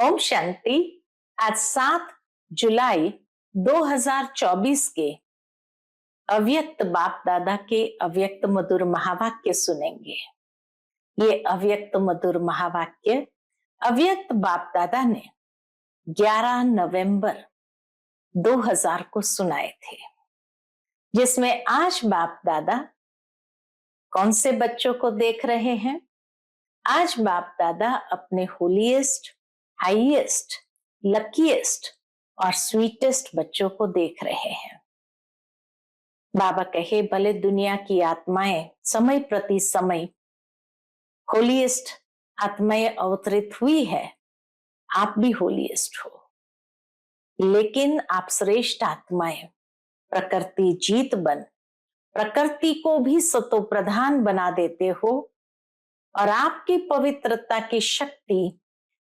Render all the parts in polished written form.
ओम शांति। आज 7 जुलाई 2024 के अव्यक्त बाप दादा के अव्यक्त मधुर महावाक्य सुनेंगे। ये अव्यक्त मधुर महावाक्य अव्यक्त बाप दादा ने 11 नवंबर 2000 को सुनाए थे, जिसमें आज बाप दादा कौन से बच्चों को देख रहे हैं। आज बाप दादा अपने होलीएस्ट, हाईएस्ट, लकीएस्ट और स्वीटेस्ट बच्चों को देख रहे हैं। बाबा कहे, भले दुनिया की आत्माएं समय प्रति समय होलीएस्ट आत्माएं अवतरित हुई है, आप भी होलीएस्ट हो, लेकिन आप श्रेष्ठ आत्माएं प्रकृति जीत बन प्रकृति को भी सतो प्रधान बना देते हो और आपकी पवित्रता की शक्ति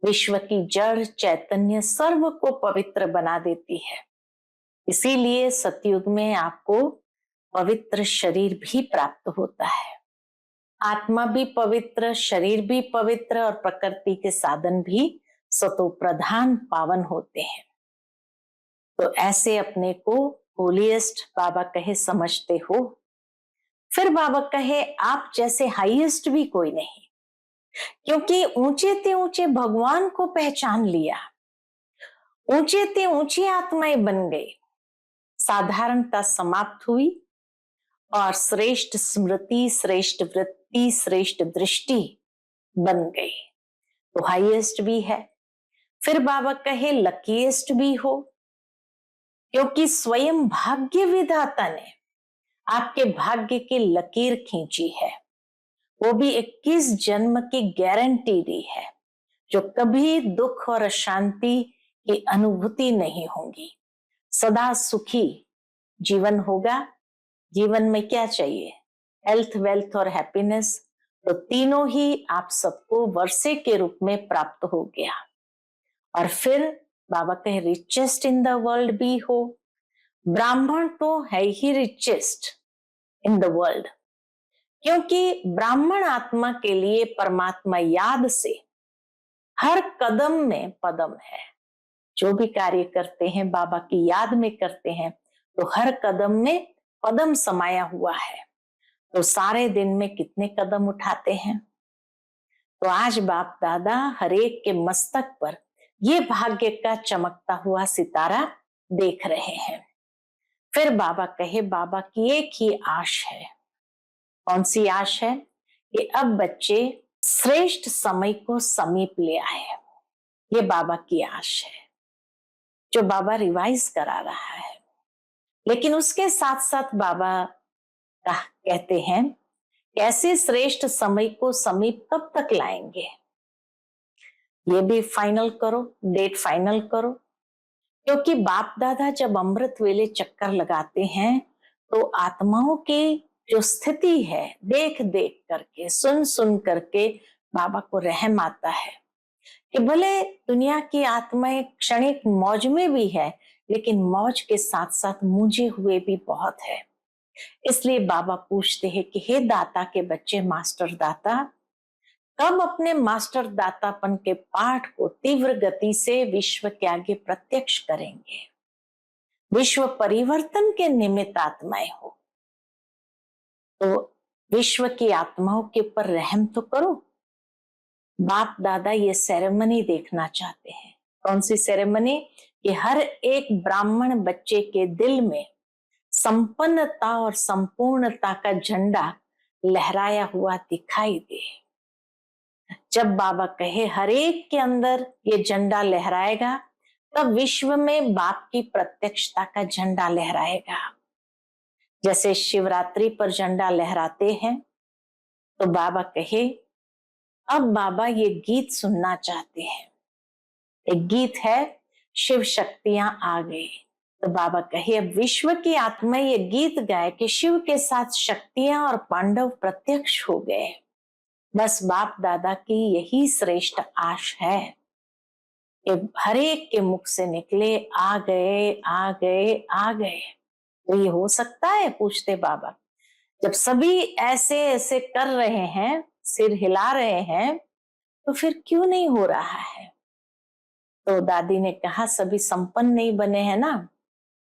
विश्व की जड़ चैतन्य सर्व को पवित्र बना देती है। इसीलिए सतयुग में आपको पवित्र शरीर भी प्राप्त होता है। आत्मा भी पवित्र, शरीर भी पवित्र और प्रकृति के साधन भी सतो प्रधान पावन होते हैं। तो ऐसे अपने को होलीएस्ट बाबा कहे समझते हो। फिर बाबा कहे, आप जैसे हाईएस्ट भी कोई नहीं, क्योंकि ऊंचे ते ऊंचे भगवान को पहचान लिया, ऊंचे ते ऊंची आत्माएं बन गई, साधारणता समाप्त हुई और श्रेष्ठ स्मृति, श्रेष्ठ वृत्ति, श्रेष्ठ दृष्टि बन गई, तो हाईएस्ट भी है। फिर बाबा कहे लकीएस्ट भी हो, क्योंकि स्वयं भाग्य विधाता ने आपके भाग्य की लकीर खींची है, वो भी 21 जन्म की गारंटी दी है, जो कभी दुख और अशांति की अनुभूति नहीं होगी, सदा सुखी जीवन होगा। जीवन में क्या चाहिए? हेल्थ, वेल्थ और हैप्पीनेस, तो तीनों ही आप सबको वर्षे के रूप में प्राप्त हो गया। और फिर बाबा कहे रिचेस्ट इन द वर्ल्ड भी हो। ब्राह्मण तो है ही रिचेस्ट इन द वर्ल्ड, क्योंकि ब्राह्मण आत्मा के लिए परमात्मा याद से हर कदम में पदम है। जो भी कार्य करते हैं बाबा की याद में करते हैं, तो हर कदम में पदम समाया हुआ है। तो सारे दिन में कितने कदम उठाते हैं? तो आज बाप दादा हर एक के मस्तक पर ये भाग्य का चमकता हुआ सितारा देख रहे हैं। फिर बाबा कहे, बाबा की एक ही आश है। कौन सी आश है? कि अब बच्चे श्रेष्ठ समय को समीप ले आए। ये बाबा की आश है, जो बाबा रिवाइज करा रहा है। लेकिन उसके साथ साथ बाबा कहते हैं, कैसे श्रेष्ठ समय को समीप कब तक लाएंगे? ये भी फाइनल करो, डेट फाइनल करो, क्योंकि बाप दादा जब अमृत वेले चक्कर लगाते हैं तो आत्माओं की जो स्थिति है, देख देख करके, सुन सुन करके बाबा को रहम आता है कि भले दुनिया की आत्माएं क्षणिक मौज में भी है, लेकिन मौज के साथ साथ मूंझे हुए भी बहुत है। इसलिए बाबा पूछते हैं कि हे दाता के बच्चे, मास्टर दाता, कब अपने मास्टर दातापन के पाठ को तीव्र गति से विश्व के आगे प्रत्यक्ष करेंगे? विश्व परिवर्तन के निमित्त आत्माएं हो, तो विश्व की आत्माओं के ऊपर रहम तो करो। बाप दादा ये सेरेमनी देखना चाहते हैं। कौन सी सेरेमनी? कि हर एक ब्राह्मण बच्चे के दिल में संपन्नता और संपूर्णता का झंडा लहराया हुआ दिखाई दे। जब बाबा कहे हर एक के अंदर ये झंडा लहराएगा, तब विश्व में बाप की प्रत्यक्षता का झंडा लहराएगा। जैसे शिवरात्रि पर झंडा लहराते हैं, तो बाबा कहे अब बाबा ये गीत सुनना चाहते हैं। एक गीत है, शिव शक्तियां आ गई। तो बाबा कहे अब विश्व की आत्मा ये गीत गाए कि शिव के साथ शक्तियां और पांडव प्रत्यक्ष हो गए। बस बाप दादा की यही श्रेष्ठ आश है कि हर एक के मुख से निकले, आ गए, आ गए, आ गए। तो ये हो सकता है? पूछते बाबा। जब सभी ऐसे ऐसे कर रहे हैं, सिर हिला रहे हैं, तो फिर क्यों नहीं हो रहा है? तो दादी ने कहा सभी संपन्न नहीं बने हैं ना।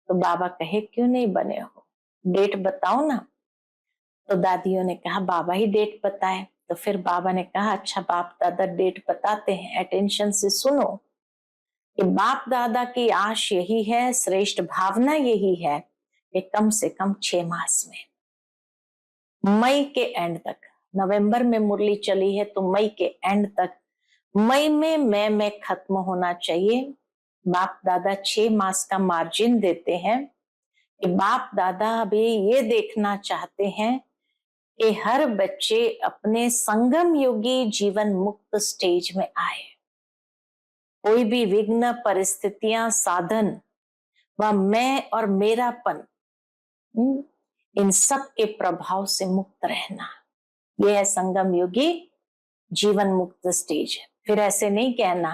तो बाबा कहे क्यों नहीं बने हो, डेट बताओ ना। तो दादियों ने कहा बाबा ही डेट बताए। तो फिर बाबा ने कहा अच्छा बाप दादा डेट बताते हैं, अटेंशन से सुनो कि बाप दादा की आश यही है, श्रेष्ठ भावना यही है कि कम से कम 6 मास में, मई के एंड तक, नवंबर में मुरली चली है तो मई के एंड तक, मई में मैं खत्म होना चाहिए। बाप दादा 6 मास का मार्जिन देते हैं कि बाप दादा अभी ये देखना चाहते हैं कि हर बच्चे अपने संगम योगी जीवन मुक्त स्टेज में आए। कोई भी विघ्न, परिस्थितियां, साधन व मैं और मेरापन, इन सब के प्रभाव से मुक्त रहना, यह है संगम योगी जीवन मुक्त स्टेज। फिर ऐसे नहीं कहना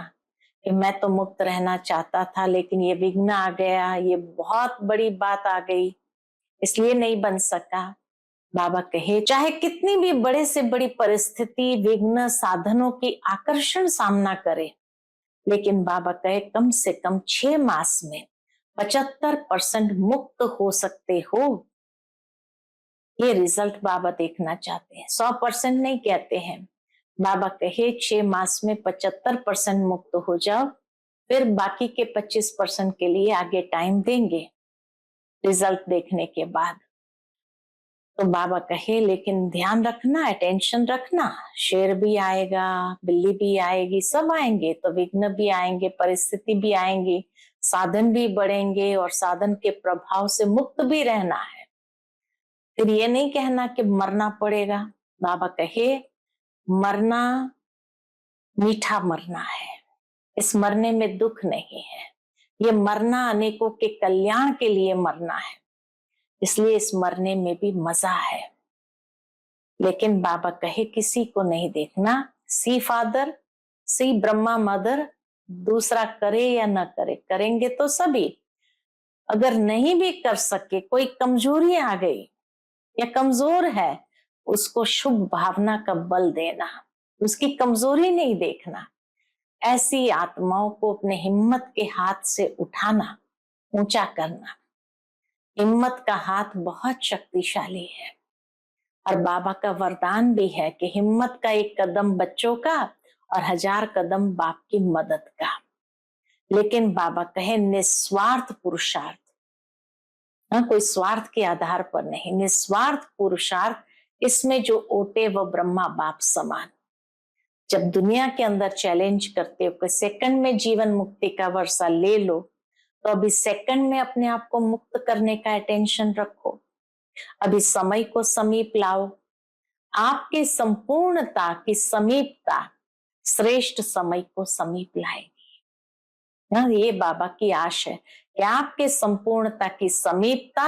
कि मैं तो मुक्त रहना चाहता था लेकिन ये विघ्न आ गया, ये बहुत बड़ी बात आ गई इसलिए नहीं बन सका। बाबा कहे चाहे कितनी भी बड़े से बड़ी परिस्थिति, विघ्न, साधनों की आकर्षण सामना करे, लेकिन बाबा कहे कम से कम 6 मास में 75% मुक्त हो सकते हो। ये रिजल्ट बाबा देखना चाहते हैं, 100% नहीं कहते हैं। बाबा कहे 6 मास में 75% मुक्त हो जाओ, फिर बाकी के 25% के लिए आगे टाइम देंगे रिजल्ट देखने के बाद। तो बाबा कहे लेकिन ध्यान रखना, अटेंशन रखना, शेर भी आएगा, बिल्ली भी आएगी, सब आएंगे, तो विघ्न भी आएंगे, परिस्थिति भी आएंगी, साधन भी बढ़ेंगे और साधन के प्रभाव से मुक्त भी रहना है। फिर ये नहीं कहना कि मरना पड़ेगा। बाबा कहे मरना मीठा मरना है, इस मरने में दुख नहीं है, ये मरना अनेकों के कल्याण के लिए मरना है, इसलिए इस मरने में भी मजा है। लेकिन बाबा कहे किसी को नहीं देखना, सी फादर सी ब्रह्मा मदर, दूसरा करे या न करे, करेंगे तो सभी। अगर नहीं भी कर सके, कोई कमजोरी आ गई या कमजोर है, उसको शुभ भावना का बल देना, उसकी कमजोरी नहीं देखना। ऐसी आत्माओं को अपने हिम्मत के हाथ से उठाना, ऊंचा करना। हिम्मत का हाथ बहुत शक्तिशाली है और बाबा का वरदान भी है कि हिम्मत का एक कदम बच्चों का और 1000 कदम बाप की मदद का। लेकिन बाबा कहे निस्वार्थ पुरुषार्थ, कोई स्वार्थ के आधार पर नहीं, निस्वार्थ पुरुषार्थ, इसमें जो ओटे वो ब्रह्मा बाप समान। जब दुनिया के अंदर चैलेंज करते हो कि सेकंड में जीवन मुक्ति का वर्षा ले लो, तो अभी सेकंड में अपने आप को मुक्त करने का अटेंशन रखो, अभी समय को समीप लाओ। आपके संपूर्णता की समीपता श्रेष्ठ समय को समीप लाएगी। ये बाबा की आश है कि आपके संपूर्णता की समीपता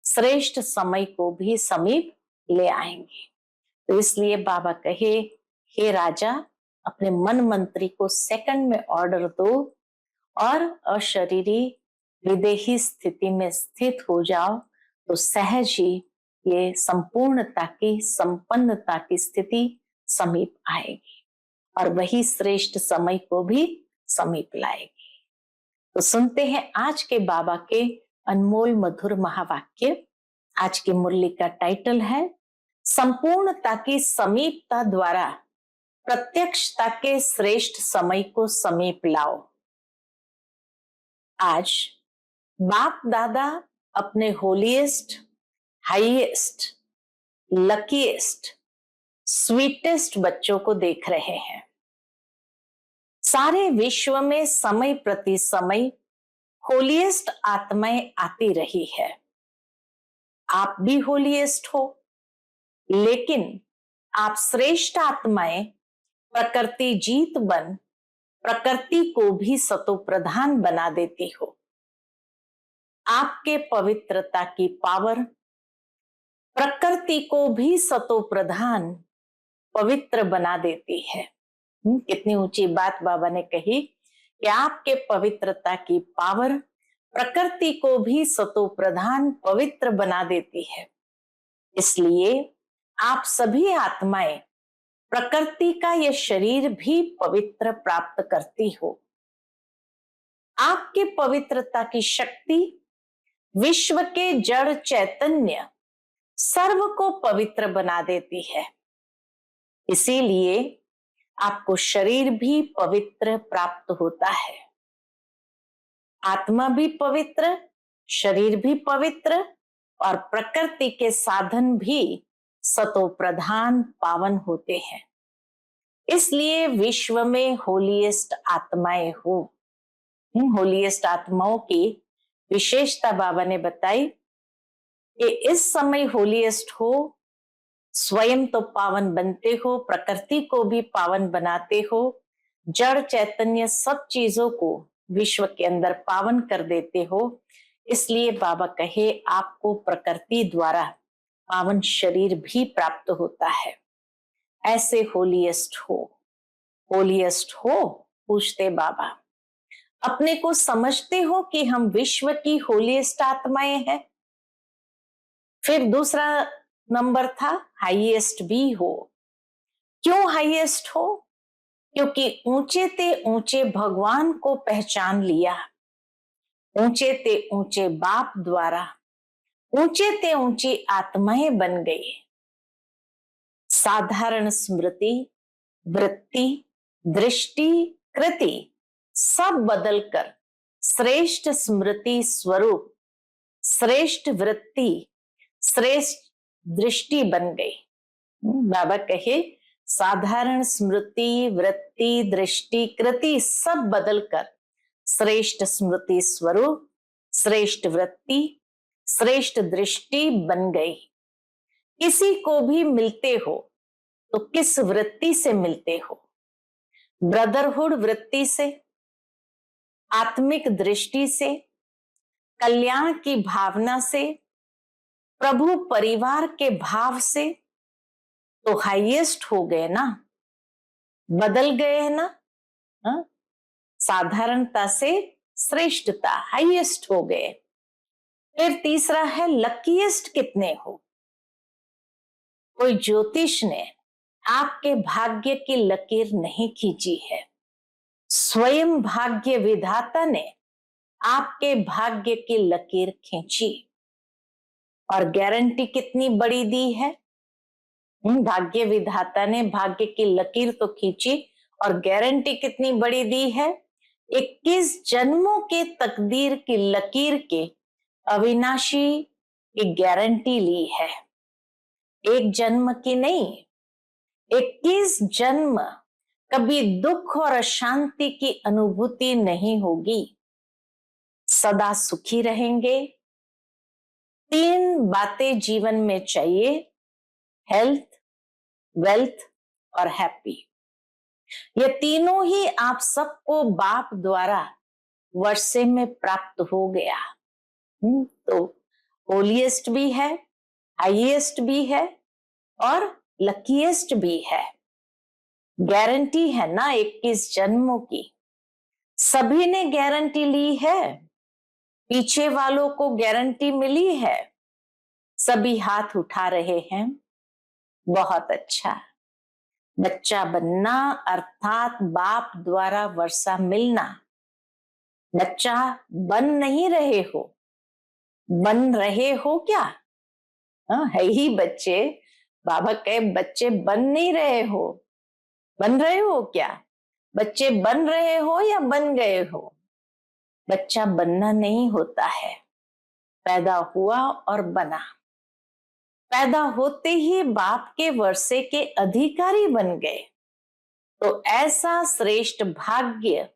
श्रेष्ठ समय को भी समीप ले आएंगे। तो इसलिए बाबा कहे हे राजा, अपने मन मंत्री को सेकंड में ऑर्डर दो और अशरीरी विदेही स्थिति में स्थित हो जाओ, तो सहज ही ये संपूर्णता की, संपन्नता की स्थिति समीप आएगी और वही श्रेष्ठ समय को भी समीप लाएगी। तो सुनते हैं आज के बाबा के अनमोल मधुर महावाक्य। आज की मुरली का टाइटल है संपूर्णता की समीपता द्वारा प्रत्यक्षता के श्रेष्ठ समय को समीप लाओ। आज बाप दादा अपने होलीएस्ट, हाईएस्ट, लकीएस्ट, स्वीटेस्ट बच्चों को देख रहे हैं। सारे विश्व में समय प्रति समय होलीएस्ट आत्माएं आती रही है। आप भी होलीएस्ट हो, लेकिन आप श्रेष्ठ आत्माएं प्रकृति जीत बन प्रकृति को भी सतो प्रधान बना देती हो। आपके पवित्रता की पावर प्रकृति को भी सतो प्रधान पवित्र बना देती है। कितनी ऊंची बात बाबा ने कही कि आपके पवित्रता की पावर प्रकृति को भी सतो प्रधान पवित्र बना देती है। इसलिए आप सभी आत्माएं प्रकृति का यह शरीर भी पवित्र प्राप्त करती हो। आपके पवित्रता की शक्ति विश्व के जड़ चैतन्य सर्व को पवित्र बना देती है। इसीलिए आपको शरीर भी पवित्र प्राप्त होता है। आत्मा भी पवित्र, शरीर भी पवित्र और प्रकृति के साधन भी सतो प्रधान पावन होते हैं। इसलिए विश्व में होलीएस्ट आत्माएं हो। होलीएस्ट आत्माओं की विशेषता बाबा ने बताई कि इस समय होलीएस्ट हो, स्वयं तो पावन बनते हो, प्रकृति को भी पावन बनाते हो, जड़ चैतन्य सब चीजों को विश्व के अंदर पावन कर देते हो। इसलिए बाबा कहे आपको प्रकृति द्वारा पावन शरीर भी प्राप्त होता है। ऐसे होलीएस्ट हो। होलीएस्ट हो, पूछते बाबा, अपने को समझते हो कि हम विश्व की होलीएस्ट आत्माएं हैं। फिर दूसरा नंबर था हाईएस्ट भी हो। क्यों हाईएस्ट हो? क्योंकि ऊंचे ते ऊंचे भगवान को पहचान लिया, ऊंचे ते ऊंचे बाप द्वारा ऊंचे ते ऊंची आत्माएं बन गई। साधारण स्मृति, वृत्ति, दृष्टि, कृति सब बदलकर श्रेष्ठ स्मृति स्वरूप, श्रेष्ठ वृत्ति, श्रेष्ठ दृष्टि बन गई। बाबा कहे साधारण स्मृति, वृत्ति, दृष्टि, कृति सब बदलकर श्रेष्ठ स्मृति स्वरूप, श्रेष्ठ वृत्ति, श्रेष्ठ दृष्टि बन गई। किसी को भी मिलते हो तो किस वृत्ति से मिलते हो? ब्रदरहुड वृत्ति से, आत्मिक दृष्टि से, कल्याण की भावना से, प्रभु परिवार के भाव से, तो हाईएस्ट हो गए ना, बदल गए है ना। हा? साधारणता से श्रेष्ठता, हाईएस्ट हो गए। फिर तीसरा है लकीएस्ट कितने हो? कोई ज्योतिष ने आपके भाग्य की लकीर नहीं खींची है, स्वयं भाग्य विधाता ने आपके भाग्य की लकीर खींची। और गारंटी कितनी बड़ी दी है? भाग्य विधाता ने भाग्य की लकीर तो खींची और गारंटी कितनी बड़ी दी है? 21 जन्मों के तकदीर की लकीर के अविनाशी की गारंटी ली है। एक जन्म की नहीं, 21 जन्म कभी दुख और अशांति की अनुभूति नहीं होगी, सदा सुखी रहेंगे। 3 बातें जीवन में चाहिए, हेल्थ, वेल्थ और हैप्पी। ये तीनों ही आप सबको बाप द्वारा वर्षे में प्राप्त हो गया। तो होलीएस्ट भी है, हाईएस्ट भी है और लकीएस्ट भी है। गारंटी है ना 21 जन्मों की। सभी ने गारंटी ली है, पीछे वालों को गारंटी मिली है, सभी हाथ उठा रहे हैं। बहुत अच्छा। बच्चा बनना अर्थात बाप द्वारा वर्षा मिलना। बच्चा बन नहीं रहे हो, बन रहे हो क्या? है ही बच्चे। बाबा कहे बच्चे बन नहीं रहे हो, बन रहे हो क्या? बच्चे बन रहे हो या बन गए हो? बच्चा बनना नहीं होता है, पैदा हुआ और बना। पैदा होते ही बाप के वर्षे के अधिकारी बन गए। तो ऐसा श्रेष्ठ भाग्य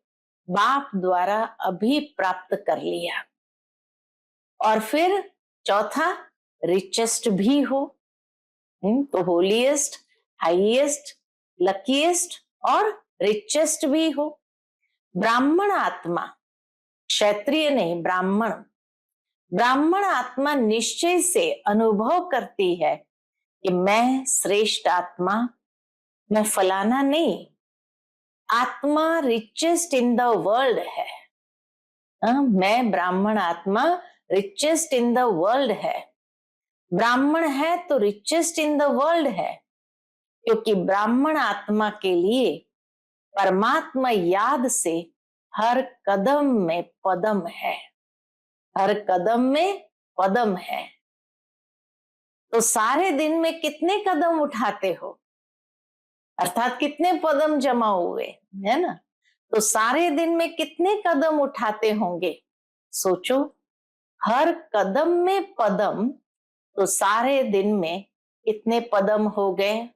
बाप द्वारा अभी प्राप्त कर लिया। और फिर चौथा, रिचेस्ट भी हो। तो होलीएस्ट, हाईएस्ट, लकीएस्ट और रिचेस्ट भी हो। ब्राह्मण आत्मा, क्षत्रिय नहीं, ब्राह्मण। ब्राह्मण आत्मा निश्चय से अनुभव करती है कि मैं श्रेष्ठ आत्मा, मैं फलाना नहीं, आत्मा रिचेस्ट इन द वर्ल्ड है। मैं ब्राह्मण आत्मा रिचेस्ट इन द वर्ल्ड है। ब्राह्मण है तो रिचेस्ट इन द वर्ल्ड है, क्योंकि ब्राह्मण आत्मा के लिए परमात्मा याद से हर कदम में पदम है, हर कदम में पदम है। तो सारे दिन में कितने कदम उठाते हो, अर्थात कितने पदम जमा हुए, है ना? तो सारे दिन में कितने कदम उठाते होंगे, सोचो। हर कदम में पदम, तो सारे दिन में कितने पदम हो गए।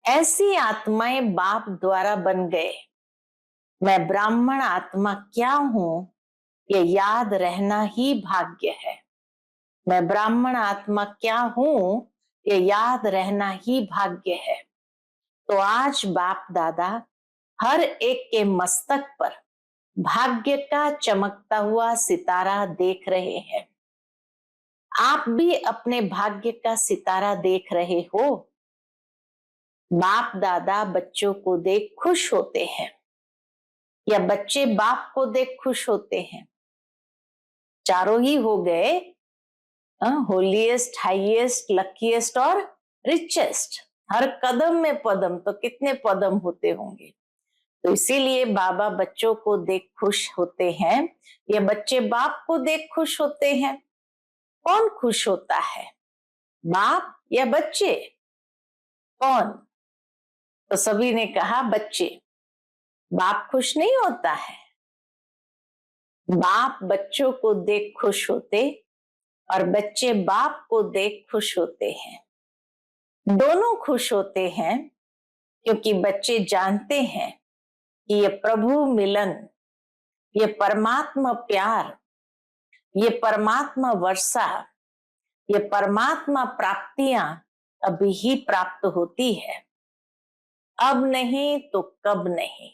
ऐसी आत्माएं बाप द्वारा बन गए। मैं ब्राह्मण आत्मा क्या हूं, ये याद रहना ही भाग्य है। मैं ब्राह्मण आत्मा क्या हूं, ये याद रहना ही भाग्य है। तो आज बाप दादा हर एक के मस्तक पर भाग्य का चमकता हुआ सितारा देख रहे हैं। आप भी अपने भाग्य का सितारा देख रहे हो। बाप दादा बच्चों को देख खुश होते हैं या बच्चे बाप को देख खुश होते हैं? चारों ही हो गए, होलीएस्ट, हाईएस्ट, लकीएस्ट और रिचेस्ट। हर कदम में पदम, तो कितने पदम होते होंगे। तो इसीलिए बाबा बच्चों को देख खुश होते हैं या बच्चे बाप को देख खुश होते हैं। कौन खुश होता है, बाप या बच्चे? कौन? तो सभी ने कहा बच्चे। बाप खुश नहीं होता है। बाप बच्चों को देख खुश होते और बच्चे बाप को देख खुश होते हैं। दोनों खुश होते हैं क्योंकि बच्चे जानते हैं कि ये प्रभु मिलन, ये परमात्मा प्यार, ये परमात्मा वर्षा, ये परमात्मा प्राप्तियां अभी ही प्राप्त होती है, अब नहीं तो कब नहीं।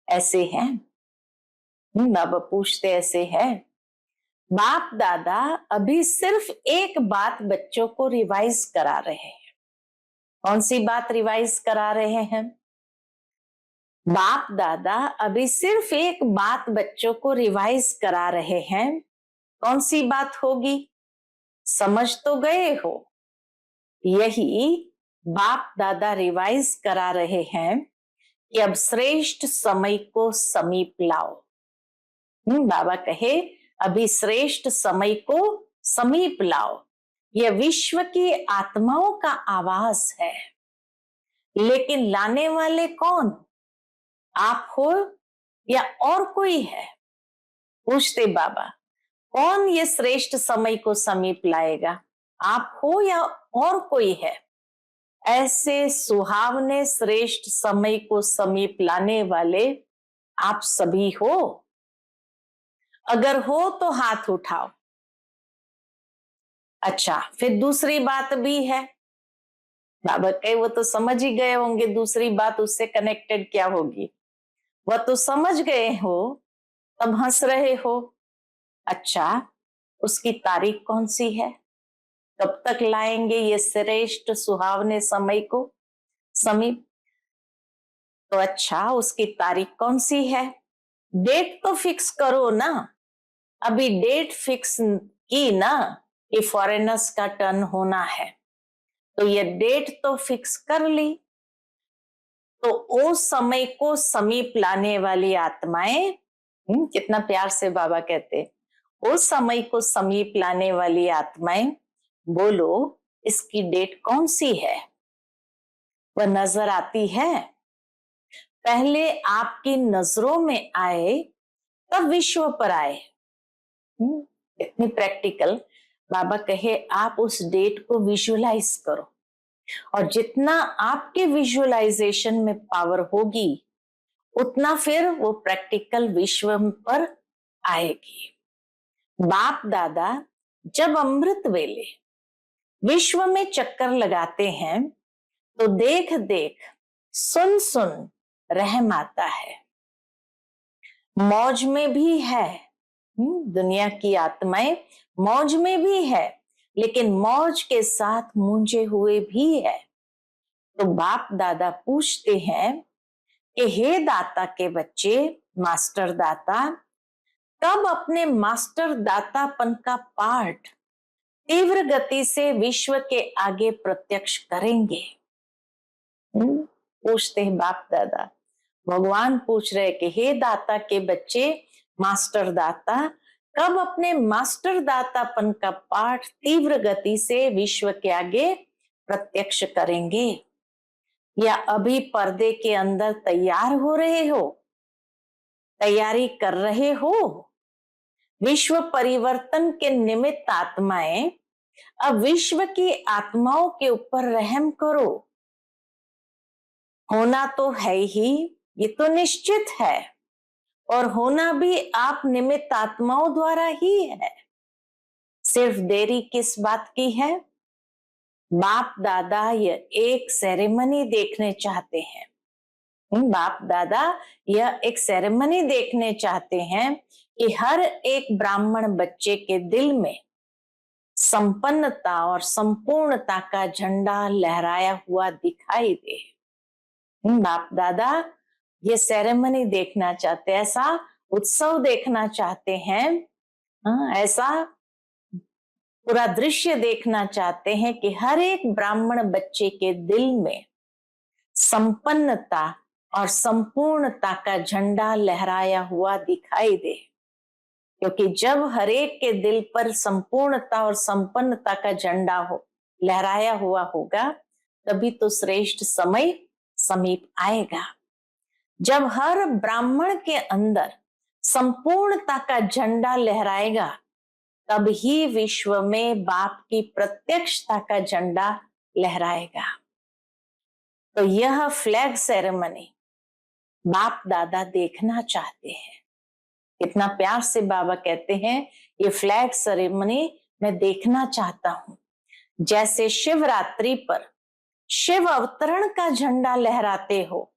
ऐसे हैं। बाबा पूछते ऐसे है। बाप दादा अभी सिर्फ एक बात बच्चों को रिवाइज करा रहे हैं। कौन सी बात रिवाइज करा रहे हैं? बाप दादा अभी सिर्फ एक बात बच्चों को रिवाइज करा रहे हैं। कौन सी बात होगी? समझ तो गए हो। यही बाप दादा रिवाइज करा रहे हैं कि अब श्रेष्ठ समय को समीप लाओ। बाबा कहे अभी श्रेष्ठ समय को समीप लाओ। यह विश्व की आत्माओं का आवाज है, लेकिन लाने वाले कौन? आप हो या और कोई है? पूछते बाबा, कौन ये श्रेष्ठ समय को समीप लाएगा? आप हो या और कोई है? ऐसे सुहावने श्रेष्ठ समय को समीप लाने वाले आप सभी हो। अगर हो तो हाथ उठाओ। अच्छा, फिर दूसरी बात भी है। बाबा कहे वो तो समझ ही गए होंगे, दूसरी बात उससे कनेक्टेड क्या होगी। वह तो समझ गए हो, तब हंस रहे हो। अच्छा, उसकी तारीख कौन सी है? कब तक लाएंगे ये श्रेष्ठ सुहावने समय को समीप? तो अच्छा, उसकी तारीख कौन सी है? डेट तो फिक्स करो ना। अभी डेट फिक्स की ना कि फॉरेनर्स का टर्न होना है, तो ये डेट तो फिक्स कर ली। तो उस समय को समीप लाने वाली आत्माएं, कितना प्यार से बाबा कहते, उस समय को समीप लाने वाली आत्माएं, बोलो इसकी डेट कौन सी है? वह नजर आती है? पहले आपकी नजरों में आए तब विश्व पर आए। इतनी प्रैक्टिकल। बाबा कहे आप उस डेट को विजुअलाइज करो, और जितना आपके विजुअलाइजेशन में पावर होगी उतना फिर वो प्रैक्टिकल विश्व पर आएगी। बाप दादा जब अमृत वेले विश्व में चक्कर लगाते हैं तो देख देख, सुन सुन रहम आता है। मौज में भी है, दुनिया की आत्माएं मौज में भी है, लेकिन मौज के साथ मूंझे हुए भी है। तो बाप दादा पूछते हैं कि हे दाता के बच्चे, मास्टर दाता, कब अपने मास्टर दातापन का पाठ तीव्र गति से विश्व के आगे प्रत्यक्ष करेंगे? पूछते हैं बाप दादा। भगवान पूछ रहे कि हे दाता के बच्चे, मास्टर दाता, कब अपने मास्टर दातापन का पाठ तीव्र गति से विश्व के आगे प्रत्यक्ष करेंगे? या अभी पर्दे के अंदर तैयार हो रहे हो, तैयारी कर रहे हो? विश्व परिवर्तन के निमित्त आत्माएं, अब विश्व की आत्माओं के ऊपर रहम करो। होना तो है ही, ये तो निश्चित है, और होना भी आप निमित्त आत्माओं द्वारा ही है। सिर्फ देरी किस बात की है? बाप दादा यह एक सेरेमनी देखने चाहते हैं। बाप दादा यह एक सेरेमनी देखने चाहते हैं कि हर एक ब्राह्मण बच्चे के दिल में संपन्नता और संपूर्णता का झंडा लहराया हुआ दिखाई दे। बाप दादा ये सेरेमनी देखना चाहते हैं, ऐसा उत्सव देखना चाहते हैं, ऐसा पूरा दृश्य देखना चाहते हैं कि हर एक ब्राह्मण बच्चे के दिल में संपन्नता और संपूर्णता का झंडा लहराया हुआ दिखाई दे। क्योंकि जब हर एक के दिल पर संपूर्णता और संपन्नता का झंडा हो लहराया हुआ होगा, तभी तो श्रेष्ठ समय समीप आएगा। जब हर ब्राह्मण के अंदर संपूर्णता का झंडा लहराएगा, तब ही विश्व में बाप की प्रत्यक्षता का झंडा लहराएगा। तो यह फ्लैग सेरेमनी बाप दादा देखना चाहते हैं। कितना प्यार से बाबा कहते हैं, ये फ्लैग सेरेमनी मैं देखना चाहता हूं। जैसे शिवरात्रि पर शिव अवतरण का झंडा लहराते हो,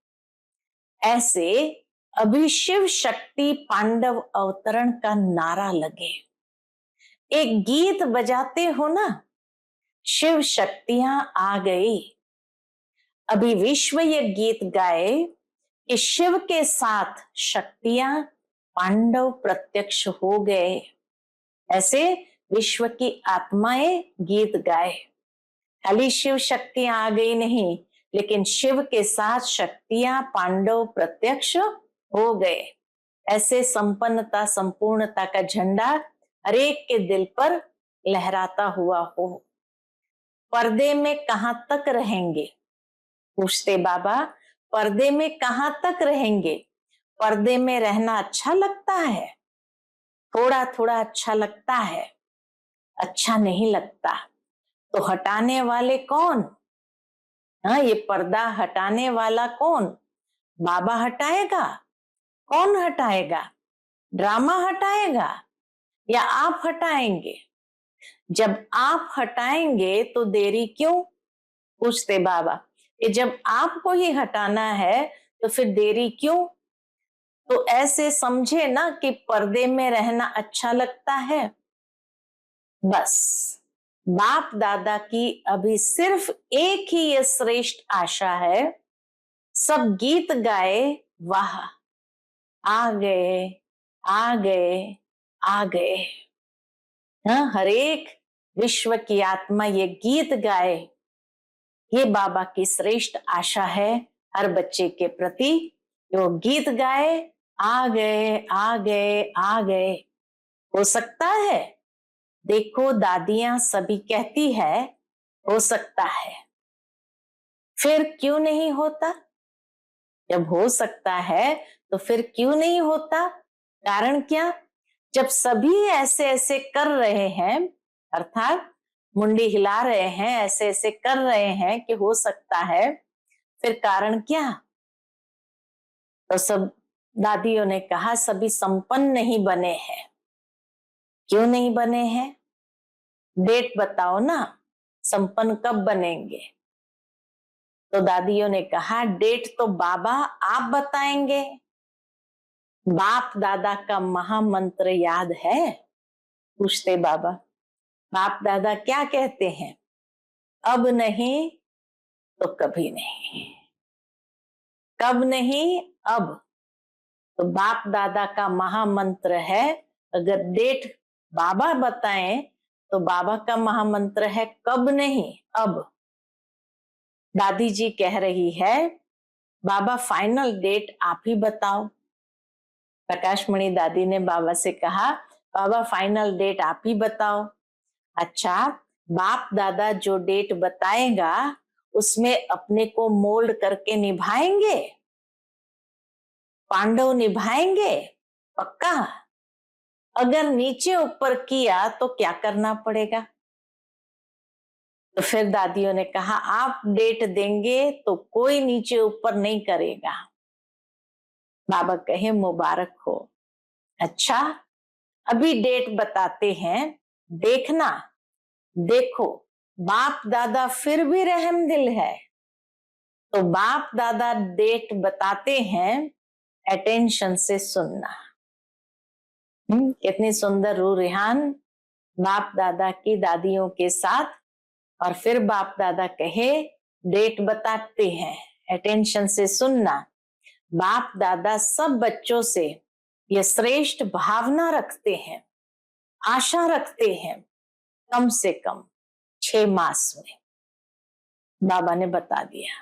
ऐसे अभी शिव शक्ति पांडव अवतरण का नारा लगे। एक गीत बजाते हो ना, शिव शक्तियां आ गई। अभी विश्व ये गीत गाए कि शिव के साथ शक्तियां पांडव प्रत्यक्ष हो गए। ऐसे विश्व की आत्माएं गीत गाए। खाली शिव शक्तियां आ गई नहीं, लेकिन शिव के साथ शक्तियां पांडव प्रत्यक्ष हो गए। ऐसे संपन्नता संपूर्णता का झंडा हर एक के दिल पर लहराता हुआ हो। पर्दे में कहां तक रहेंगे? पूछते बाबा, पर्दे में कहां तक रहेंगे? पर्दे में रहना अच्छा लगता है? थोड़ा थोड़ा अच्छा लगता है, अच्छा नहीं लगता। तो हटाने वाले कौन? ये पर्दा हटाने वाला कौन? बाबा हटाएगा? कौन हटाएगा? ड्रामा हटाएगा या आप हटाएंगे? जब आप हटाएंगे तो देरी क्यों? पूछते बाबा कि जब आपको ही हटाना है तो फिर देरी क्यों? तो ऐसे समझे ना कि पर्दे में रहना अच्छा लगता है। बस बाप दादा की अभी सिर्फ एक ही ये श्रेष्ठ आशा है, सब गीत गाए, वाह आ गए आ गए आ गए। हर एक विश्व की आत्मा ये गीत गाए, ये बाबा की श्रेष्ठ आशा है हर बच्चे के प्रति। वो गीत गाए, आ गए आ गए आ गए। हो सकता है, देखो दादियां सभी कहती है हो सकता है, फिर क्यों नहीं होता? जब हो सकता है तो फिर क्यों नहीं होता? कारण क्या? जब सभी ऐसे ऐसे कर रहे हैं, अर्थात मुंडी हिला रहे हैं, ऐसे ऐसे कर रहे हैं कि हो सकता है, फिर कारण क्या? तो सब दादियों ने कहा सभी संपन्न नहीं बने हैं। क्यों नहीं बने हैं? डेट बताओ ना, संपन्न कब बनेंगे? तो दादियों ने कहा डेट तो बाबा आप बताएंगे। बाप दादा का महामंत्र याद है? पूछते बाबा। बाप दादा क्या कहते हैं? अब नहीं तो कभी नहीं। कब नहीं? अब। तो बाप दादा का महामंत्र है, अगर डेट बाबा बताएं तो बाबा का महामंत्र है कब नहीं, अब। दादी जी कह रही है बाबा फाइनल डेट आप ही बताओ। प्रकाश मणि दादी ने बाबा से कहा, बाबा फाइनल डेट आप ही बताओ। अच्छा, बाप दादा जो डेट बताएगा उसमें अपने को मोल्ड करके निभाएंगे, पांडव निभाएंगे पक्का? अगर नीचे ऊपर किया तो क्या करना पड़ेगा? तो फिर दादियों ने कहा, आप डेट देंगे तो कोई नीचे ऊपर नहीं करेगा। बाबा कहे, मुबारक हो। अच्छा, अभी डेट बताते हैं, देखना। देखो, बाप दादा फिर भी रहम दिल है। तो बाप दादा डेट बताते हैं, अटेंशन से सुनना। कितनी सुंदर रूह रिहान बाप दादा की दादियों के साथ। और फिर बाप दादा कहे, डेट बताते हैं, अटेंशन से सुनना। बाप दादा सब बच्चों से ये श्रेष्ठ भावना रखते हैं, आशा रखते हैं, कम से कम 6 मास में। बाबा ने बता दिया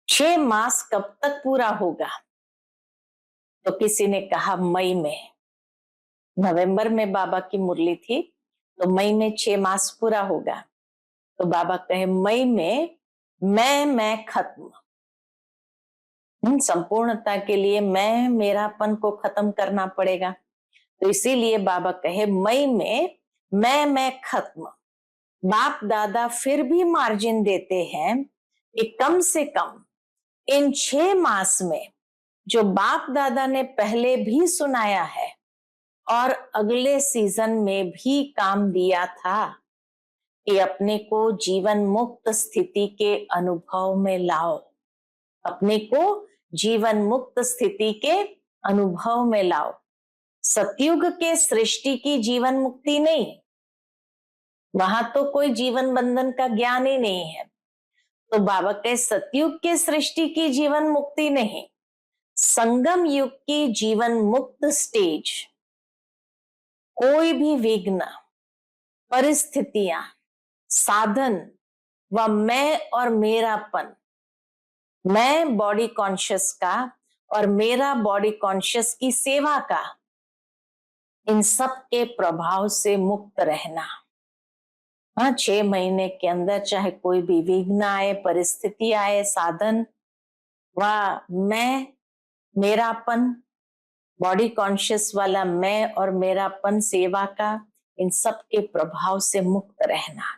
6 मास कब तक पूरा होगा? तो किसी ने कहा मई में। नवंबर में बाबा की मुरली थी, तो मई में 6 मास पूरा होगा। तो बाबा कहे, मई में मैं खत्म। संपूर्णता के लिए मैं मेरापन को खत्म करना पड़ेगा। तो इसीलिए बाबा कहे, मई में मैं खत्म। बाप दादा फिर भी मार्जिन देते हैं कि कम से कम इन 6 मास में जो बाप दादा ने पहले भी सुनाया है और अगले सीजन में भी काम दिया था कि अपने को जीवन मुक्त स्थिति के अनुभव में लाओ, अपने को जीवन मुक्त स्थिति के अनुभव में लाओ। सतयुग के सृष्टि की जीवन मुक्ति नहीं, वहां तो कोई जीवन बंधन का ज्ञान ही नहीं है। तो बाबा के सतयुग के सृष्टि की जीवन मुक्ति नहीं, संगम युग की जीवन मुक्त स्टेज। कोई भी विघ्न, परिस्थितियां, साधन व मैं और मेरापन, मैं बॉडी कॉन्शियस का और मेरा बॉडी कॉन्शियस की सेवा का, इन सब के प्रभाव से मुक्त रहना। हाँ, 6 महीने के अंदर चाहे कोई भी विघ्न आए, परिस्थिति आए, साधन व मैं मेरापन, बॉडी कॉन्शियस वाला मैं और मेरापन सेवा का, इन सब के प्रभाव से मुक्त रहना।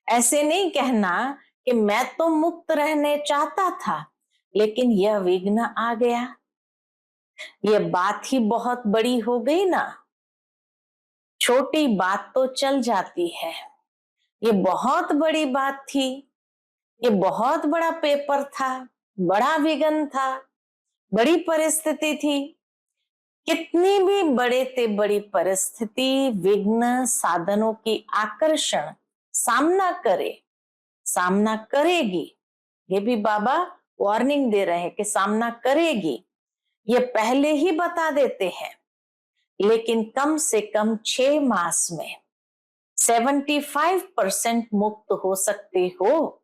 ऐसे नहीं कहना कि मैं तो मुक्त रहने चाहता था लेकिन यह विघ्न आ गया। यह बात ही बहुत बड़ी हो गई ना, छोटी बात तो चल जाती है, ये बहुत बड़ी बात थी, ये बहुत बड़ा पेपर था, बड़ा विघ्न था, बड़ी परिस्थिति थी। कितनी भी बड़े से बड़ी परिस्थिति, विघ्न, साधनों की आकर्षण सामना करे, सामना करेगी। ये भी बाबा वार्निंग दे रहे हैं कि सामना करेगी, ये पहले ही बता देते हैं। लेकिन कम से कम 6 मास में 75% मुक्त हो सकते हो।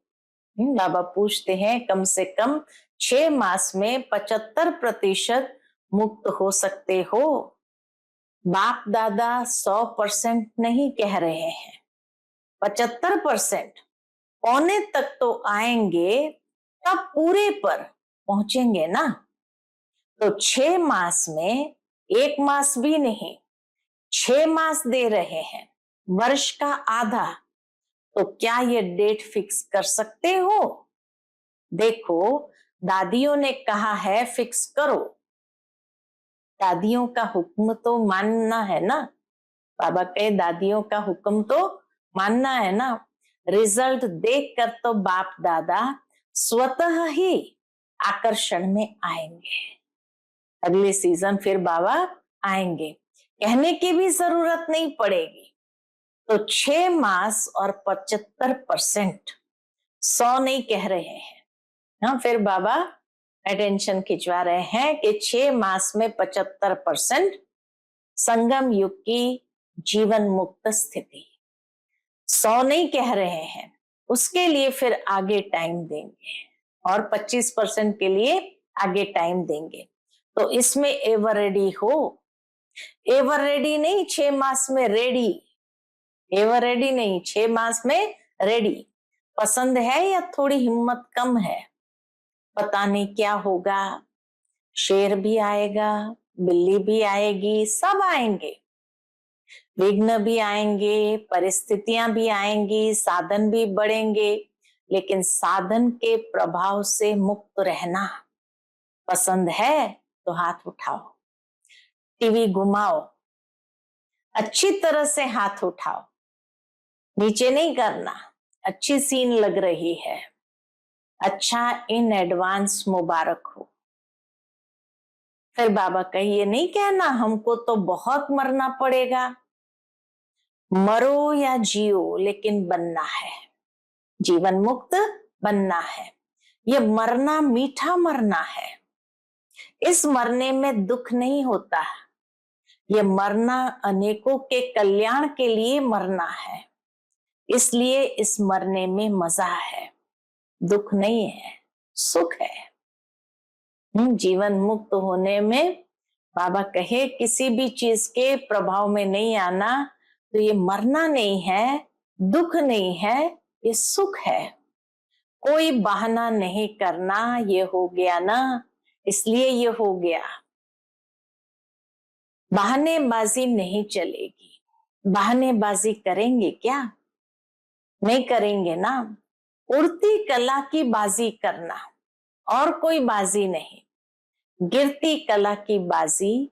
बाबा पूछते हैं, कम से कम 6 मास में 75% मुक्त हो सकते हो। बाप दादा 100% नहीं कह रहे हैं, 75%। पौने तक तो आएंगे, तब पूरे पर पहुंचेंगे ना। तो 6 मास में 1 मास भी नहीं, 6 मास दे रहे हैं, वर्ष का आधा। तो क्या ये डेट फिक्स कर सकते हो? देखो, दादियों ने कहा है फिक्स करो, दादियों का हुक्म तो मानना है ना। बाबा कहे, दादियों का हुक्म तो मानना है ना। रिजल्ट देखकर तो बाप दादा स्वतः ही आकर्षण में आएंगे। अगले सीजन फिर बाबा आएंगे, कहने की भी जरूरत नहीं पड़ेगी। तो 6 मास और 75%, 100 नहीं कह रहे हैं। हाँ, फिर बाबा अटेंशन खिंचवा रहे हैं कि 6 मास में 75% संगम युग की जीवन मुक्त स्थिति। 100 नहीं कह रहे हैं, उसके लिए फिर आगे टाइम देंगे। और 25% के लिए आगे टाइम देंगे। तो इसमें एवर रेडी हो, एवर रेडी नहीं 6 मास में रेडी, एवर रेडी नहीं 6 मास में रेडी। पसंद है या थोड़ी हिम्मत कम है, पता नहीं क्या होगा, शेर भी आएगा, बिल्ली भी आएगी, सब आएंगे, विघ्न भी आएंगे, परिस्थितियां भी आएंगी, साधन भी बढ़ेंगे, लेकिन साधन के प्रभाव से मुक्त रहना पसंद है तो हाथ उठाओ, टीवी घुमाओ, अच्छी तरह से हाथ उठाओ, नीचे नहीं करना, अच्छी सीन लग रही है, अच्छा इन एडवांस मुबारक हो। फिर बाबा कहिए नहीं कहना हमको तो बहुत मरना पड़ेगा, मरो या जियो लेकिन बनना है, जीवन मुक्त बनना है। ये मरना मीठा मरना है, इस मरने में दुख नहीं होता, ये मरना अनेकों के कल्याण के लिए मरना है, इसलिए इस मरने में मजा है, दुख नहीं है, सुख है। जीवन मुक्त होने में बाबा कहे किसी भी चीज के प्रभाव में नहीं आना, तो ये मरना नहीं है, दुख नहीं है, ये सुख है। कोई बहाना नहीं करना, ये हो गया ना इसलिए ये हो गया, बहानेबाजी नहीं चलेगी। बहानेबाजी करेंगे क्या? नहीं करेंगे ना। उड़ती कला की बाजी करना और कोई बाजी नहीं, गिरती कला की बाजी,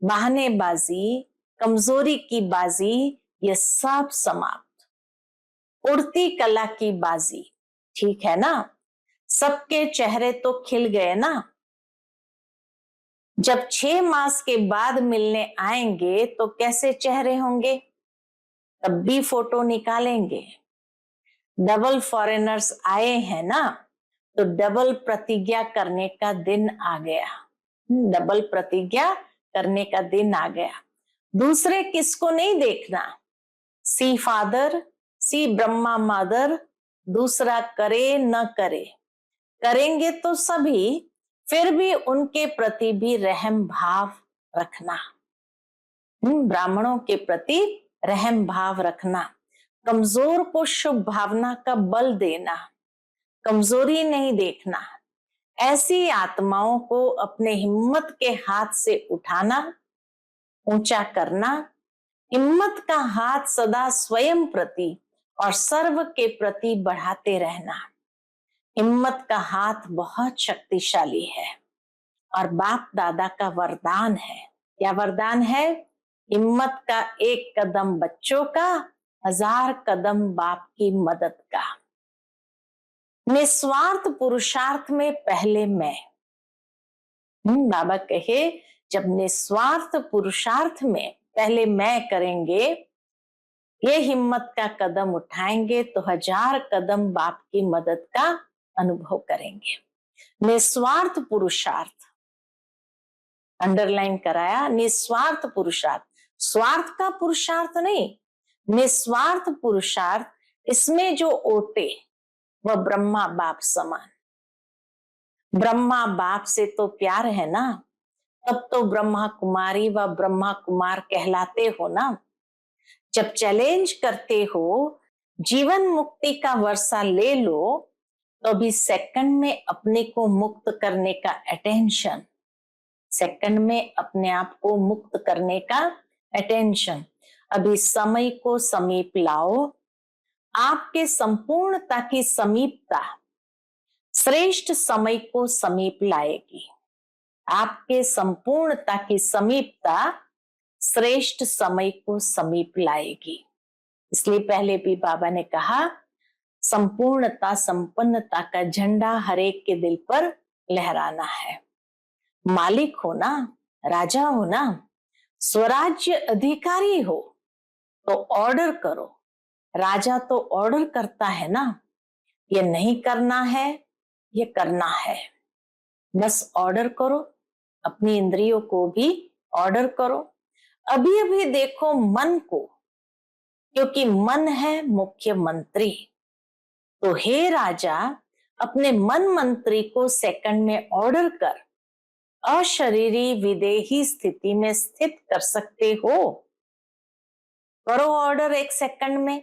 बहानेबाजी, कमजोरी की बाजी, ये सब समाप्त। उड़ती कला की बाजी, ठीक है ना। सबके चेहरे तो खिल गए ना। जब 6 मास के बाद मिलने आएंगे तो कैसे चेहरे होंगे, तब भी फोटो निकालेंगे। डबल फॉरेनर्स आए हैं ना, तो डबल प्रतिज्ञा करने का दिन आ गया, डबल प्रतिज्ञा करने का दिन आ गया। दूसरे किसको नहीं देखना, सी फादर, सी ब्रह्मा मदर, दूसरा करे न करे, करेंगे तो सभी, फिर भी उनके प्रति भी रहम भाव रखना, ब्राह्मणों के प्रति रहम भाव रखना, कमजोर को शुभ भावना का बल देना, कमजोरी नहीं देखना, ऐसी आत्माओं को अपने हिम्मत के हाथ से उठाना, ऊंचा करना, हिम्मत का हाथ सदा स्वयं प्रति और सर्व के प्रति बढ़ाते रहना। हिम्मत का हाथ बहुत शक्तिशाली है और बाप दादा का वरदान है। क्या वरदान है? हिम्मत का एक कदम बच्चों का, 1000 कदम बाप की मदद का। निस्वार्थ पुरुषार्थ में पहले मैं, बाबा कहे जब निस्वार्थ पुरुषार्थ में पहले मैं करेंगे, ये हिम्मत का कदम उठाएंगे तो 1000 कदम बाप की मदद का अनुभव करेंगे। निस्वार्थ पुरुषार्थ अंडरलाइन कराया, निस्वार्थ पुरुषार्थ, स्वार्थ का पुरुषार्थ नहीं, निस्वार्थ पुरुषार्थ। इसमें जो ओटे वह ब्रह्मा बाप समान, ब्रह्मा बाप से तो प्यार है ना, तब तो ब्रह्मा कुमारी व ब्रह्मा कुमार कहलाते हो ना। जब चैलेंज करते हो, जीवन मुक्ति का वर्षा ले लो, तो अभी सेकंड में अपने को मुक्त करने का अटेंशन, सेकंड में अपने आप को मुक्त करने का अटेंशन। अभी समय को समीप लाओ, आपके संपूर्णता की समीपता श्रेष्ठ समय को समीप लाएगी। आपके संपूर्णता की समीपता श्रेष्ठ समय को समीप लाएगी। इसलिए पहले भी बाबा ने कहा, संपूर्णता संपन्नता का झंडा हर एक के दिल पर लहराना है। मालिक हो ना, राजा हो ना, स्वराज्य अधिकारी हो तो ऑर्डर करो। राजा तो ऑर्डर करता है ना, ये नहीं करना है, ये करना है, बस ऑर्डर करो। अपनी इंद्रियों को भी ऑर्डर करो। अभी अभी देखो मन को, क्योंकि मन है मुख्य मंत्री। तो हे राजा, अपने मन मंत्री को सेकंड में ऑर्डर कर अशरीरी विदेही स्थिति में स्थित कर सकते हो। करो ऑर्डर एक सेकंड में।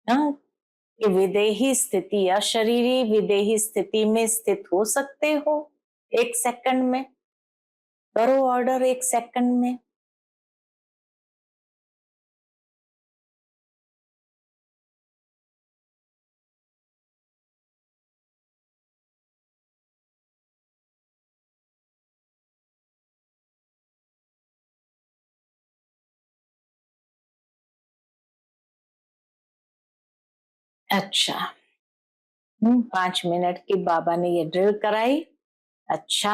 हाँ, कि विदेही स्थिति, अशरीरी विदेही स्थिति में स्थित हो सकते हो एक सेकंड में। करो ऑर्डर एक सेकंड में। अच्छा, 5 मिनट की बाबा ने ये ड्रिल कराई। अच्छा,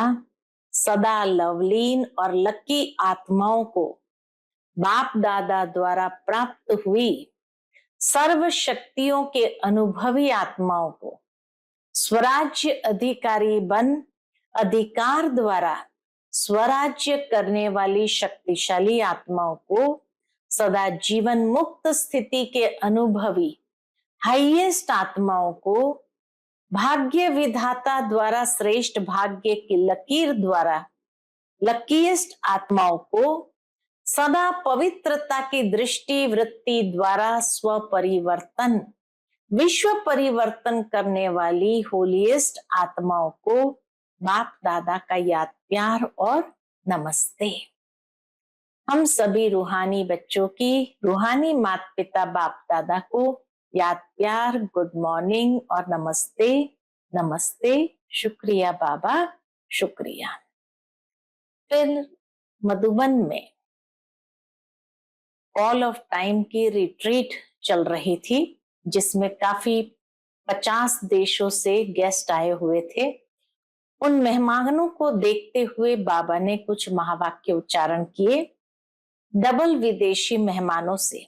सदा लवलीन और लकी आत्माओं को बाप दादा द्वारा प्राप्त हुई सर्व शक्तियों के अनुभवी आत्माओं को स्वराज्य अधिकारी बन अधिकार द्वारा स्वराज्य करने वाली शक्तिशाली आत्माओं को सदा जीवन मुक्त स्थिति के अनुभवी हाईएस्ट आत्माओं को भाग्य विधाता द्वारा श्रेष्ठ भाग्य की लकीर द्वारा लकीएस्ट आत्माओं को सदा पवित्रता की दृष्टि वृत्ति द्वारा स्व परिवर्तन विश्व परिवर्तन करने वाली होलीएस्ट आत्माओं को बाप दादा का याद प्यार और नमस्ते। हम सभी रूहानी बच्चों की रूहानी माता पिता बाप दादा को याद प्यार, गुड मॉर्निंग और नमस्ते। नमस्ते, शुक्रिया बाबा, शुक्रिया। फिर मधुबन में कॉल ऑफ टाइम की रिट्रीट चल रही थी, जिसमें काफी 50 देशों से गेस्ट आए हुए थे। उन मेहमानों को देखते हुए बाबा ने कुछ महावाक्य उच्चारण किए। डबल विदेशी मेहमानों से,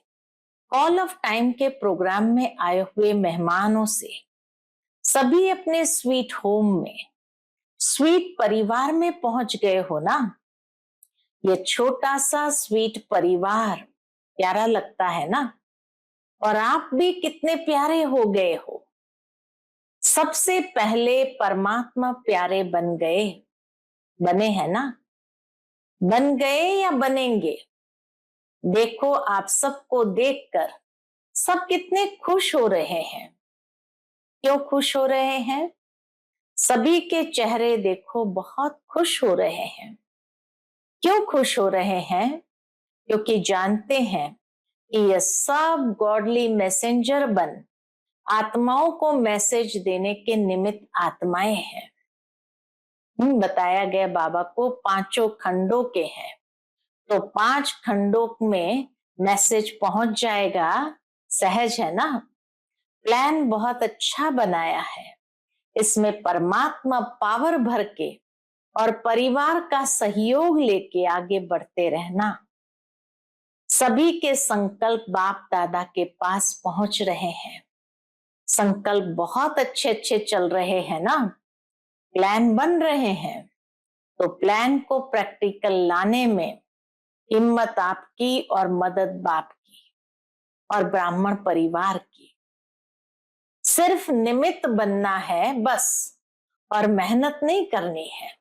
कॉल ऑफ टाइम के प्रोग्राम में आए हुए मेहमानों से, सभी अपने स्वीट होम में, स्वीट परिवार में पहुंच गए हो ना। ये छोटा सा स्वीट परिवार प्यारा लगता है ना, और आप भी कितने प्यारे हो गए हो। सबसे पहले परमात्मा प्यारे बन गए, बने हैं ना, बन गए या बनेंगे। देखो आप सबको देखकर सब कितने खुश हो रहे हैं। क्यों खुश हो रहे हैं? सभी के चेहरे देखो बहुत खुश हो रहे हैं। क्यों खुश हो रहे हैं? क्योंकि जानते हैं कि ये सब गॉडली मैसेंजर बन आत्माओं को मैसेज देने के निमित्त आत्माएं हैं। बताया गया बाबा को 5 खंडों के हैं, तो 5 खंडों में मैसेज पहुंच जाएगा, सहज है ना। प्लान बहुत अच्छा बनाया है, इसमें परमात्मा पावर भर के और परिवार का सहयोग लेके आगे बढ़ते रहना। सभी के संकल्प बाप दादा के पास पहुंच रहे हैं। संकल्प बहुत अच्छे अच्छे चल रहे हैं ना, प्लान बन रहे हैं। तो प्लान को प्रैक्टिकल लाने में हिम्मत आपकी और मदद बाप की और ब्राह्मण परिवार की। सिर्फ निमित्त बनना है बस, और मेहनत नहीं करनी है।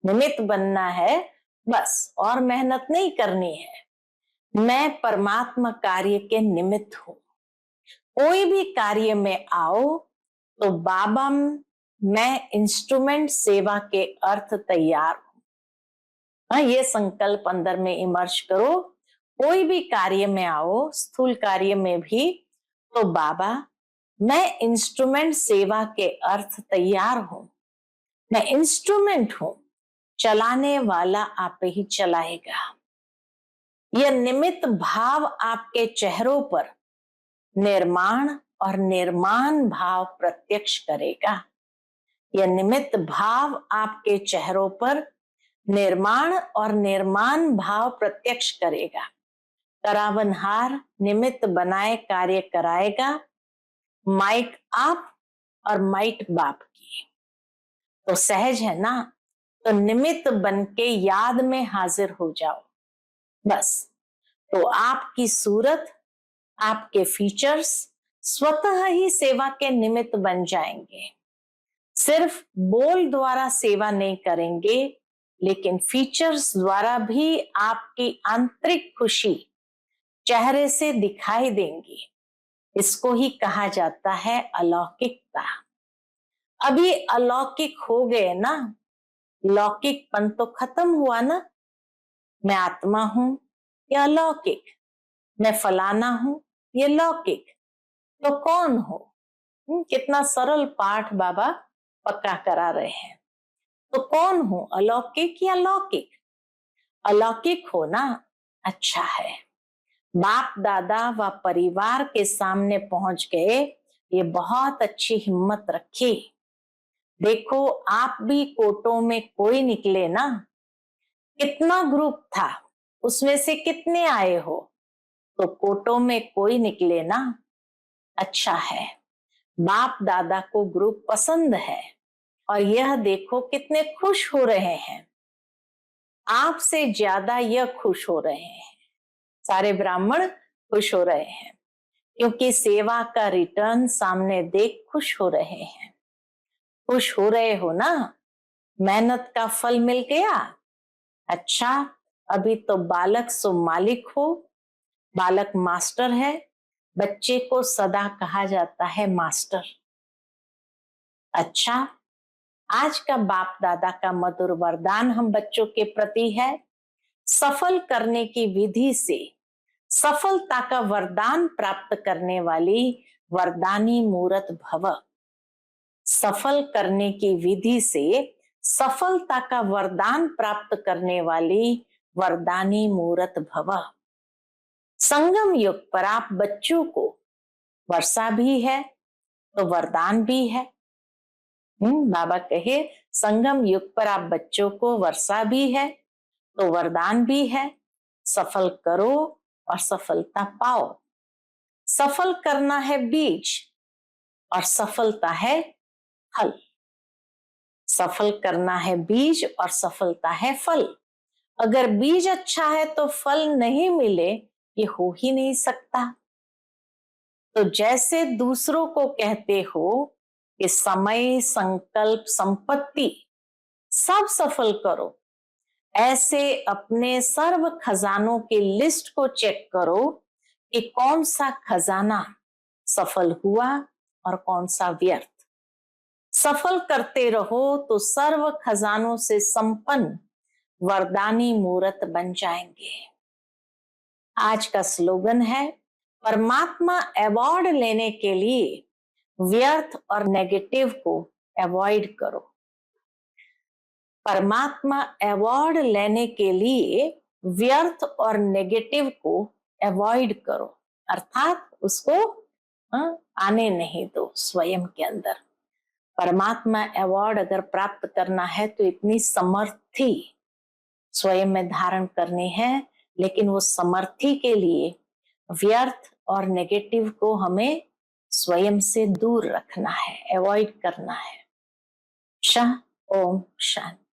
निमित्त बनना है बस, और मेहनत नहीं करनी है। मैं परमात्मा कार्य के निमित्त हूं। कोई भी कार्य में आओ तो बाबा मैं इंस्ट्रूमेंट सेवा के अर्थ तैयार हूं। हाँ, ये संकल्प अंदर में इमर्ज करो। कोई भी कार्य में आओ, स्थूल कार्य में भी, तो बाबा मैं इंस्ट्रूमेंट सेवा के अर्थ तैयार हूं। मैं इंस्ट्रूमेंट हूं, चलाने वाला आप ही चलाएगा। यह निमित्त भाव आपके चेहरों पर निर्माण और निर्माण भाव प्रत्यक्ष करेगा। यह निमित्त भाव आपके चेहरों पर निर्माण और निर्माण भाव प्रत्यक्ष करेगा। करावनहार निमित्त बनाए कार्य कराएगा। माइक आप और माइट बाप की, तो सहज है ना। तो निमित्त बन के याद में हाजिर हो जाओ बस। तो आपकी सूरत, आपके फीचर्स स्वतः ही सेवा के निमित्त बन जाएंगे। सिर्फ बोल द्वारा सेवा नहीं करेंगे, लेकिन फीचर्स द्वारा भी आपकी आंतरिक खुशी चेहरे से दिखाई देंगी। इसको ही कहा जाता है अलौकिकता। अभी अलौकिक हो गए ना, लौकिकपन तो खत्म हुआ ना। मैं आत्मा हूं, ये अलौकिक। मैं फलाना हूं, ये लौकिक। तो कौन हो? कितना सरल पाठ बाबा पक्का करा रहे हैं। तो कौन हो, अलौकिक या लौकिक? अलौकिक होना अच्छा है। बाप दादा व परिवार के सामने पहुंच गए, ये बहुत अच्छी हिम्मत रखी। देखो आप भी कोटों में कोई निकले ना, कितना ग्रुप था, उसमें से कितने आए हो, तो कोटों में कोई निकले ना, अच्छा है। बाप दादा को ग्रुप पसंद है और यह देखो कितने खुश हो रहे हैं। आपसे ज्यादा यह खुश हो रहे हैं, सारे ब्राह्मण खुश हो रहे हैं, क्योंकि सेवा का रिटर्न सामने देख खुश हो रहे हैं। खुश हो रहे हो ना, मेहनत का फल मिल गया। अच्छा, अभी तो बालक सो मालिक हो, बालक मास्टर है। बच्चे को सदा कहा जाता है मास्टर। अच्छा, आज का बाप दादा का मधुर वरदान हम बच्चों के प्रति है, सफल करने की विधि से सफलता का वरदान प्राप्त करने वाली वरदानी मूरत भव। सफल करने की विधि से सफलता का वरदान प्राप्त करने वाली वरदानी मूरत भव। संगम युग पर आप बच्चों को वर्षा भी है तो वरदान भी है। बाबा कहे संगम युग पर आप बच्चों को वर्षा भी है तो वरदान भी है। सफल करो और सफलता पाओ। सफल करना है बीज और सफलता है फल। सफल करना है बीज और सफलता है फल। अगर बीज अच्छा है तो फल नहीं मिले, ये हो ही नहीं सकता। तो जैसे दूसरों को कहते हो कि समय, संकल्प, संपत्ति सब सफल करो, ऐसे अपने सर्व खजानों की लिस्ट को चेक करो कि कौन सा खजाना सफल हुआ और कौन सा व्यर्थ। सफल करते रहो तो सर्व खजानों से संपन्न वरदानी मूरत बन जाएंगे। आज का स्लोगन है, परमात्मा अवार्ड लेने के लिए व्यर्थ और नेगेटिव को अवॉइड करो। परमात्मा अवार्ड लेने के लिए व्यर्थ और नेगेटिव को अवॉइड करो, अर्थात उसको आने नहीं दो स्वयं के अंदर। परमात्मा अवार्ड अगर प्राप्त करना है तो इतनी समर्थी स्वयं में धारण करनी है, लेकिन वो समर्थी के लिए व्यर्थ और नेगेटिव को हमें स्वयं से दूर रखना है, अवॉइड करना है। शाह ओम शांति।